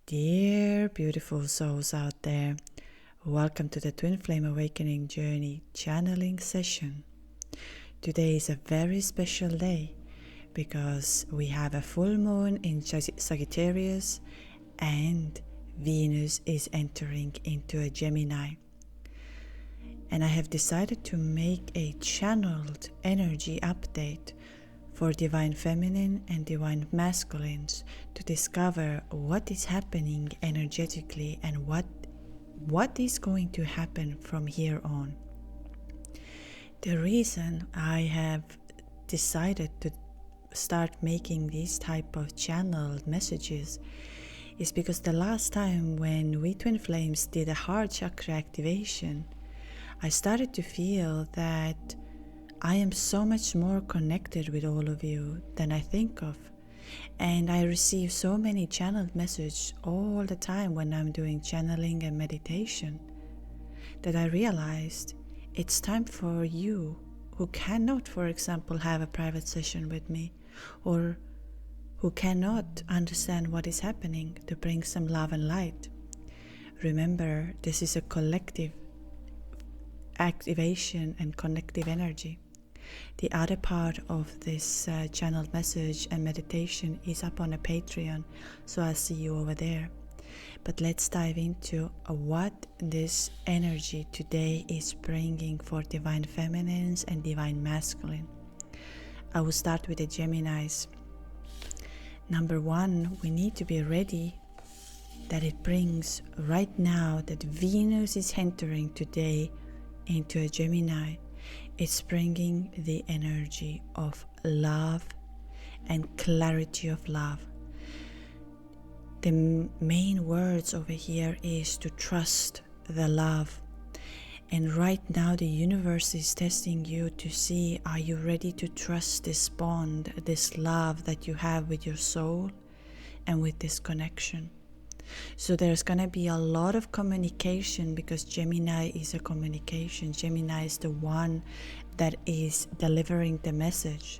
Dear beautiful souls out there, welcome to the Twin Flame Awakening Journey channeling session. Today is a very special day because we have a full moon in Sagittarius and Venus is entering into a Gemini. And I have decided to make a channeled energy update for Divine Feminine and Divine Masculines to discover what is happening energetically and what is going to happen from here on. The reason I have decided to start making these type of channeled messages is because the last time when we Twin Flames did a heart chakra activation, I started to feel that I am so much more connected with all of you than I think of. And I receive so many channeled messages all the time when I'm doing channeling and meditation that I realized it's time for you who cannot, for example, have a private session with me, or who cannot understand what is happening, to bring some love and light. Remember, this is a collective activation and connective energy. The other part of this channeled message and meditation is up on a Patreon, so I'll see you over there. But let's dive into what this energy today is bringing for Divine Feminines and Divine Masculine. I will start with the Geminis. Number one, we need to be ready that it brings right now that Venus is entering today into a Gemini. It's bringing the energy of love and clarity of love. The main words over here is to trust the love. And right now the universe is testing you to see, are you ready to trust this bond, this love that you have with your soul and with this connection? So there's going to be a lot of communication because Gemini is a communication. Gemini is the one that is delivering the message.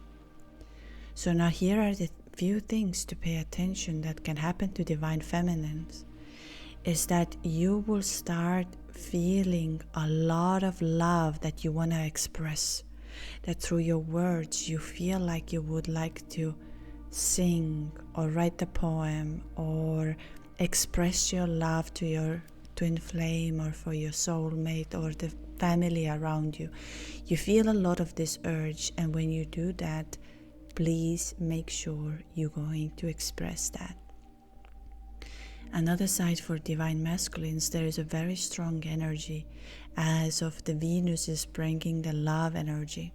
So now here are the few things to pay attention that can happen to Divine Feminines. Is that you will start feeling a lot of love that you want to express. That through your words you feel like you would like to sing or write a poem or express your love to your twin flame or for your soulmate or the family around you. You feel a lot of this urge, and when you do that, please make sure you're going to express that. Another side for Divine Masculines, there is a very strong energy as of the Venus is bringing the love energy,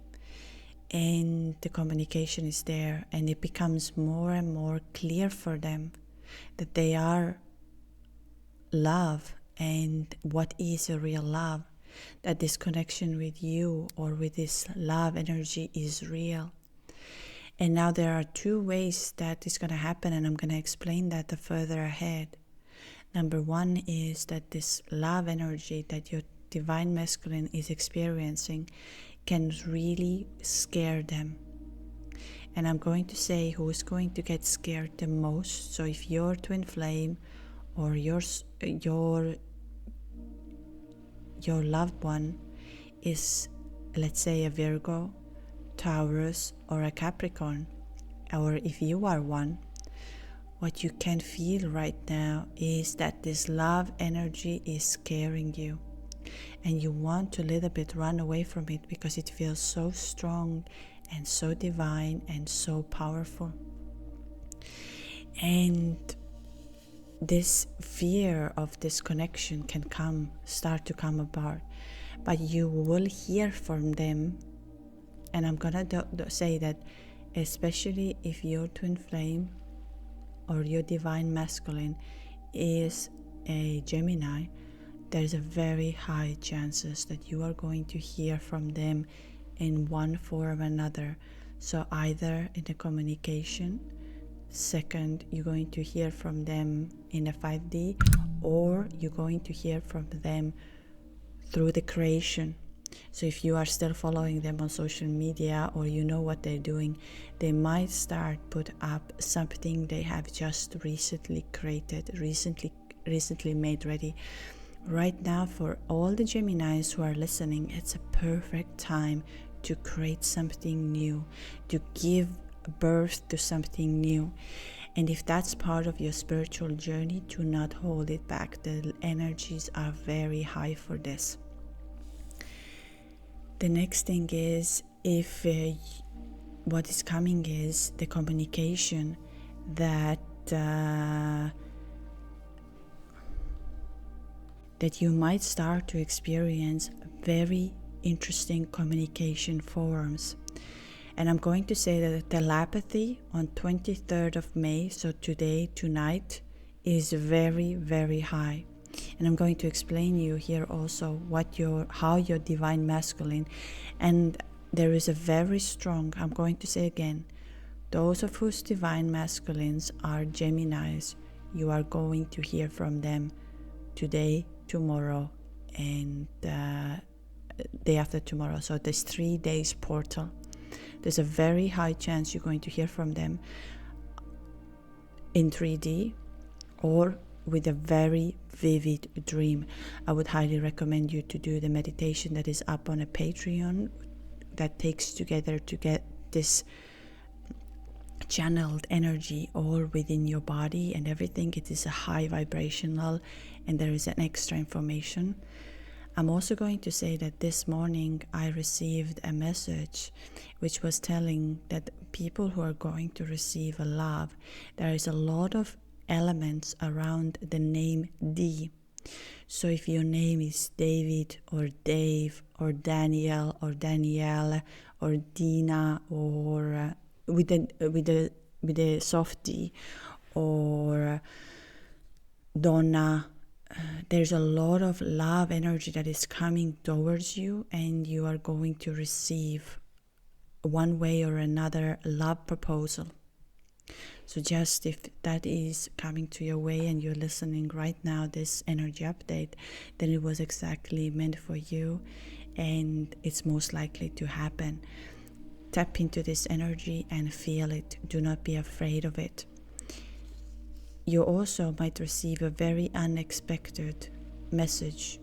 and the communication is there, and it becomes more and more clear for them that they are love and what is a real love, that this connection with you or with this love energy is real. And now there are two ways that is going to happen, and I'm going to explain that the further ahead. Number one is that this love energy that your Divine Masculine is experiencing can really scare them. And I'm going to say who is going to get scared the most. So if your twin flame or your loved one is, let's say, a Virgo, Taurus, or a Capricorn, or if you are one, what you can feel right now is that this love energy is scaring you, and you want to a little bit run away from it because it feels so strong and so divine and so powerful. And this fear of this connection can start to come apart, but you will hear from them. And I'm gonna say that especially if your twin flame or your Divine Masculine is a Gemini, there's a very high chances that you are going to hear from them in one form or another. So either in the communication, second, you're going to hear from them in a 5D, or you're going to hear from them through the creation. So if you are still following them on social media, or you know what they're doing, they might start put up something they have just recently created, recently made ready. Right now, for all the Geminis who are listening, it's a perfect time to create something new, to give birth to something new. And if that's part of your spiritual journey, do not hold it back. The energies are very high for this. The next thing is, if what is coming is the communication that you might start to experience very interesting communication forms. And I'm going to say that the telepathy on 23rd of May, so today, tonight, is very, very high. And I'm going to explain you here also how your divine masculine, and there is a very strong, I'm going to say again, those of whose divine masculines are Geminis, you are going to hear from them today, tomorrow, and day after tomorrow. So this 3 days portal, there's a very high chance you're going to hear from them in 3D or with a very vivid dream. I would highly recommend you to do the meditation that is up on a Patreon that takes together to get this channeled energy all within your body and everything. It is a high vibrational, and there is an extra information. I'm also going to say that this morning I received a message which was telling that people who are going to receive a love, there is a lot of elements around the name D. So if your name is David or Dave or Daniel or Danielle or Dina, or with a soft D, or Donna, there's a lot of love energy that is coming towards you, and you are going to receive one way or another love proposal. So just if that is coming to your way and you're listening right now, this energy update, then it was exactly meant for you, and it's most likely to happen. Tap into this energy and feel it. Do not be afraid of it. You also might receive a very unexpected message,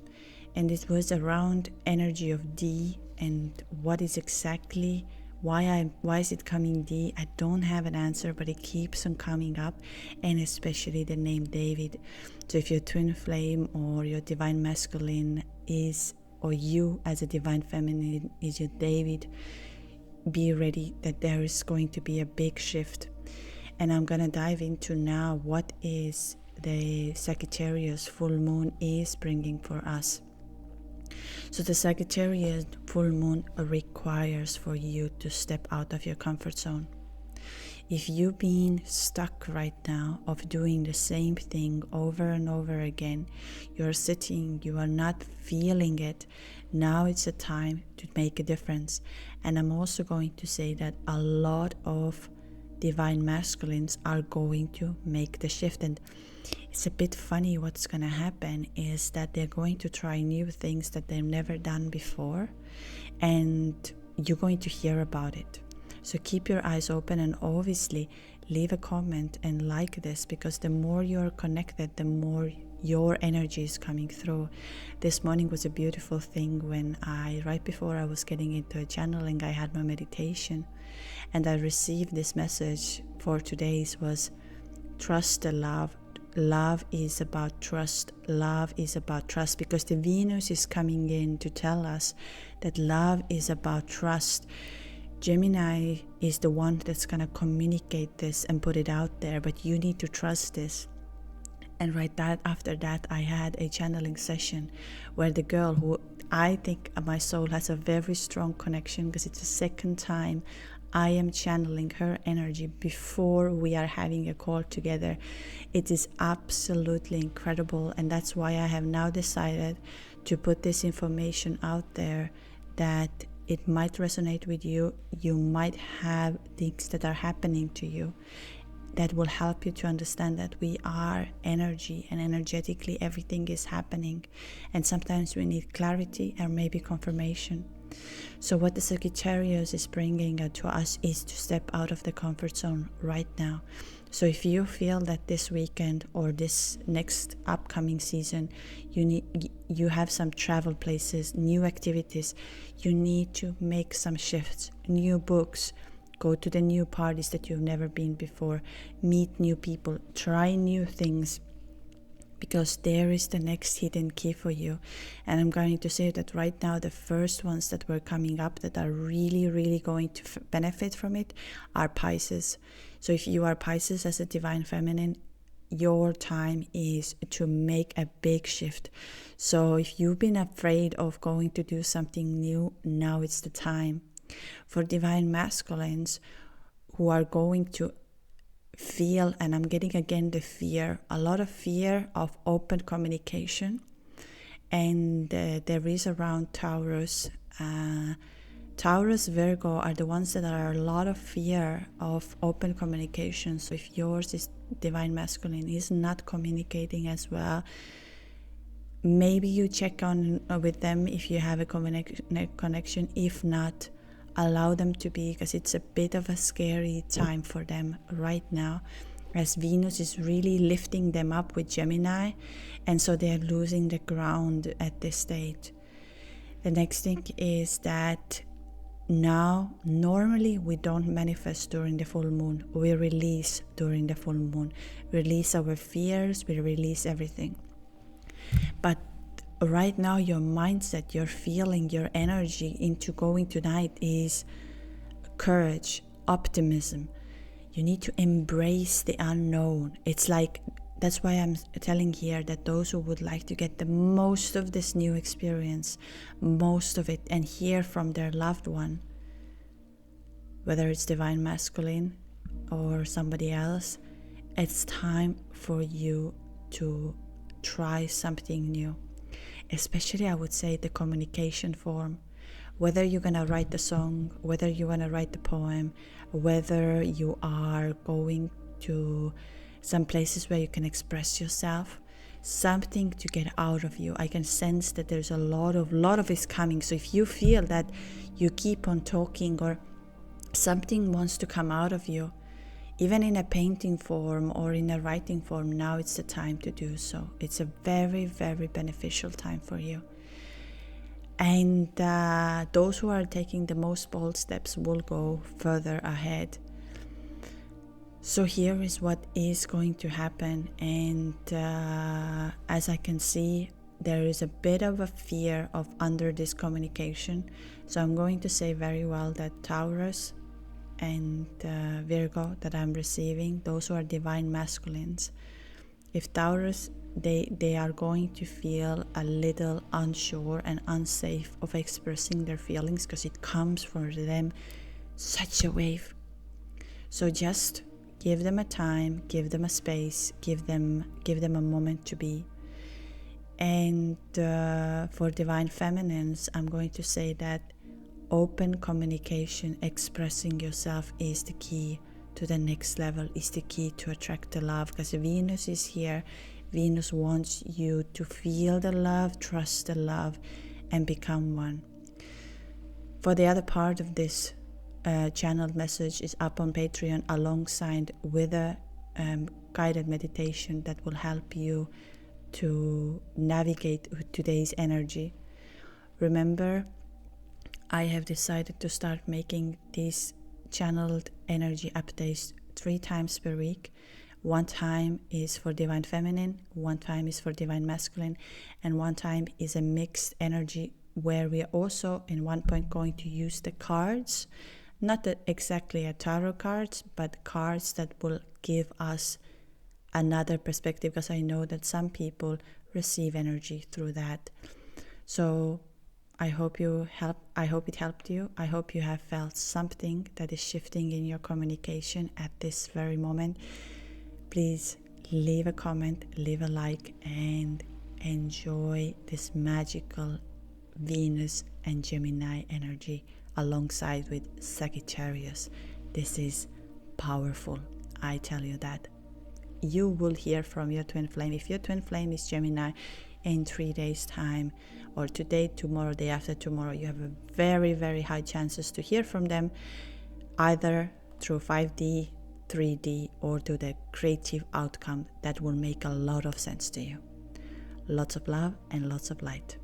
and it was around energy of D, and what is exactly why is it coming D? I don't have an answer, but it keeps on coming up, and especially the name David. So if your twin flame or your divine masculine is, or you as a divine feminine is your David, be ready that there is going to be a big shift. And I'm going to dive into now what is the Sagittarius full moon is bringing for us. So the Sagittarius full moon requires for you to step out of your comfort zone. If you've been stuck right now of doing the same thing over and over again, you're sitting, you are not feeling it, now it's a time to make a difference. And I'm also going to say that a lot of divine masculines are going to make the shift. And it's a bit funny what's going to happen is that they're going to try new things that they've never done before, and you're going to hear about it. So keep your eyes open, and obviously leave a comment and like this, because the more you're connected, the more your energy is coming through. This morning was a beautiful thing when right before I was getting into a channeling, I had my meditation, and I received this message for today's was trust the love. Love is about trust. Love is about trust, because the Venus is coming in to tell us that love is about trust. Gemini is the one that's going to communicate this and put it out there, but you need to trust this. And after that, I had a channeling session where the girl who I think my soul has a very strong connection, because it's the second time I am channeling her energy before we are having a call together. It is absolutely incredible, and that's why I have now decided to put this information out there, that it might resonate with you. You might have things that are happening to you that will help you to understand that we are energy, and energetically everything is happening, and sometimes we need clarity or maybe confirmation. So what the Sagittarius is bringing to us is to step out of the comfort zone right now. So if you feel that this weekend or this next upcoming season you have some travel places, new activities, you need to make some shifts, new books, go to the new parties that you've never been before, meet new people, try new things, because there is the next hidden key for you. And I'm going to say that right now the first ones that were coming up that are really going to benefit from it are Pisces. So if you are Pisces as a divine feminine, your time is to make a big shift. So if you've been afraid of going to do something new, now it's the time. For divine masculines who are going to feel, and I'm getting again the fear, a lot of fear of open communication, and there is around Taurus. Taurus, Virgo are the ones that are a lot of fear of open communication. So if yours is divine masculine is not communicating as well, maybe you check on with them if you have a connection. If not, allow them to be, because it's a bit of a scary time for them right now, as Venus is really lifting them up with Gemini, and so they're losing the ground at this stage. The next thing is that now normally we don't manifest during the full moon, we release during the full moon, release our fears, we release everything. But right now your mindset, your feeling, your energy into going tonight is courage, optimism. You need to embrace the unknown. It's like, that's why I'm telling here that those who would like to get the most of this new experience, most of it, and hear from their loved one, whether it's divine masculine or somebody else, it's time for you to try something new. Especially, I would say, the communication form. Whether you're going to write the song, whether you're going to write the poem, whether you are going to some places where you can express yourself, something to get out of you. I can sense that there's a lot of is coming. So if you feel that you keep on talking or something wants to come out of you, even in a painting form or in a writing form, now it's the time to do so. It's a very beneficial time for you. And those who are taking the most bold steps will go further ahead. So here is what is going to happen. And as I can see, there is a bit of a fear of under this communication. So I'm going to say very well that Taurus and Virgo that I'm receiving, those who are divine masculines, if Taurus, they are going to feel a little unsure and unsafe of expressing their feelings, because it comes for them such a wave. So just give them a time, give them a space, give them a moment to be. And for divine feminines, I'm going to say that open communication, expressing yourself is the key to the next level, is the key to attract the love, because Venus is here. Venus wants you to feel the love, trust the love, and become one. For the other part of this channeled message is up on Patreon, alongside with a guided meditation that will help you to navigate today's energy. Remember, I have decided to start making these channeled energy updates 3 times per week. 1 time is for divine feminine, 1 time is for divine masculine, and 1 time is a mixed energy where we are also in one point going to use the cards, not exactly a tarot cards, but cards that will give us another perspective, because I know that some people receive energy through that. So I hope it helped you. I hope you have felt something that is shifting in your communication at this very moment. Please leave a comment, leave a like, and enjoy this magical Venus and Gemini energy alongside with Sagittarius. This is powerful. I tell you that you will hear from your twin flame. If your twin flame is Gemini, in 3 days time, or today, tomorrow, day after tomorrow, you have a very, very high chances to hear from them, either through 5D, 3D, or to the creative outcome that will make a lot of sense to you. Lots of love and lots of light.